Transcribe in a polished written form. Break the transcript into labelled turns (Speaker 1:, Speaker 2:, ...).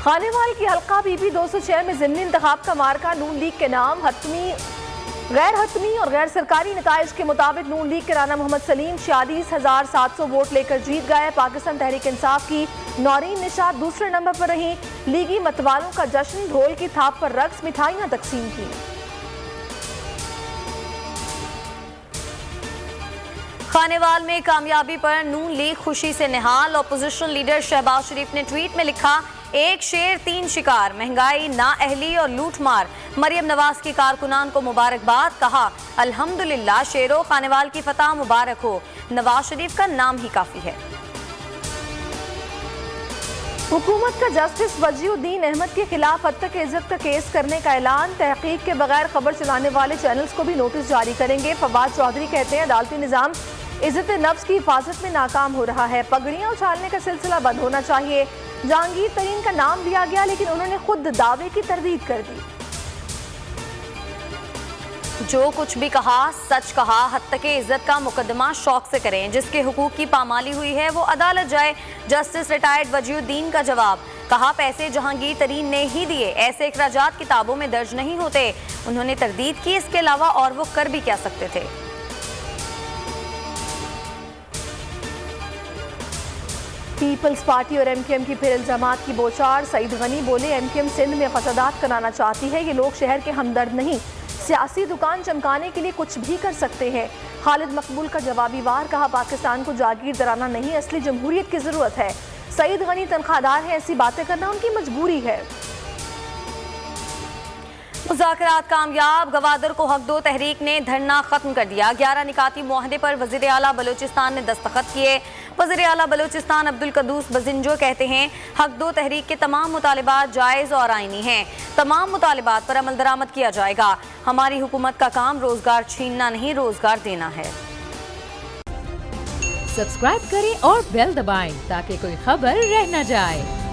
Speaker 1: खानेवाल की हल्का बीबी 206 में ज़िमनी इंतखाब का मार्का नून लीग के नाम। गैर हतमी और गैर सरकारी नताइज के मुताबिक नून लीग के राना मोहम्मद सलीम 46,700 वोट लेकर जीत गए। पाकिस्तान तहरीक इंसाफ की नौरीन निशात दूसरे नंबर पर रही। लीगी मतवालों का जश्न, ढोल की थाप पर रक्स, मिठाइयां तकसीम की।
Speaker 2: खानेवाल में कामयाबी पर नून लीग खुशी से निहाल। अपोजिशन लीडर शहबाज शरीफ ने ट्वीट में लिखा, एक शेर तीन शिकार, महंगाई, नाअहली और लूटमार। मरियम नवाज की कारकुनान को मुबारकबाद। कहा, अल्हम्दुलिल्लाह शेरों, खानेवाल की फतह मुबारक हो। नवाज शरीफ का नाम ही काफी है।
Speaker 1: हुकूमत का जस्टिस वजीउद्दीन अहमद के खिलाफ हद तक इज्जत का केस करने का ऐलान। तहकीक के बगैर खबर चलाने वाले चैनल्स को भी नोटिस जारी करेंगे। फवाद चौधरी कहते हैं, अदालती निज़ाम इज्जत नफ्स की हिफाजत में नाकाम हो रहा है। पगड़ियां उछालने का सिलसिला बंद होना चाहिए। जहांगीर तरीन का नाम लिया गया, लेकिन उन्होंने खुद दावे की तरदीद कर दी।
Speaker 2: जो कुछ भी कहा सच कहा। हद तक इज्जत का मुकदमा शौक से करें। जिसके हुकूक की पामाली हुई है वो अदालत जाए। जस्टिस रिटायर्ड वजीउद्दीन का जवाब। कहा, पैसे जहांगीर तरीन ने ही दिए, ऐसे इखराजात किताबों में दर्ज नहीं होते। उन्होंने तरदीद की, इसके अलावा और वो कर भी क्या सकते थे।
Speaker 1: पीपल्स पार्टी और एमकेएम की फिर इल्जामात की बौछार। सईद गनी बोले, एमकेएम सिंध में फसादात कराना चाहती है। ये लोग शहर के हमदर्द नहीं, सियासी दुकान चमकाने के लिए कुछ भी कर सकते हैं। खालिद मकबूल का जवाबी वार। कहा, पाकिस्तान को जागीरदाराना नहीं, असली जमहूरियत की जरूरत है। सईद गनी तनख्वाहदार है, ऐसी बातें करना उनकी मजबूरी है।
Speaker 2: मुज़ाकरात कामयाब। गवादर को हक दो तहरीक ने धरना खत्म कर दिया। 11 निकाती मुआहदे पर वज़ीर आला बलूचिस्तान ने दस्तखत किए। वज़ीर आला बलूचिस्तान अब्दुल कदूस बजिंजो कहते हैं, हक दो तहरीक के तमाम मुतालिबात जायज़ और आईनी हैं। तमाम मुतालिबात पर अमल दरामद किया जाएगा। हमारी हुकूमत का काम रोजगार छीनना नहीं, रोजगार देना है।
Speaker 3: सब्सक्राइब करें और बेल दबाएं ताकि कोई खबर रह न जाए।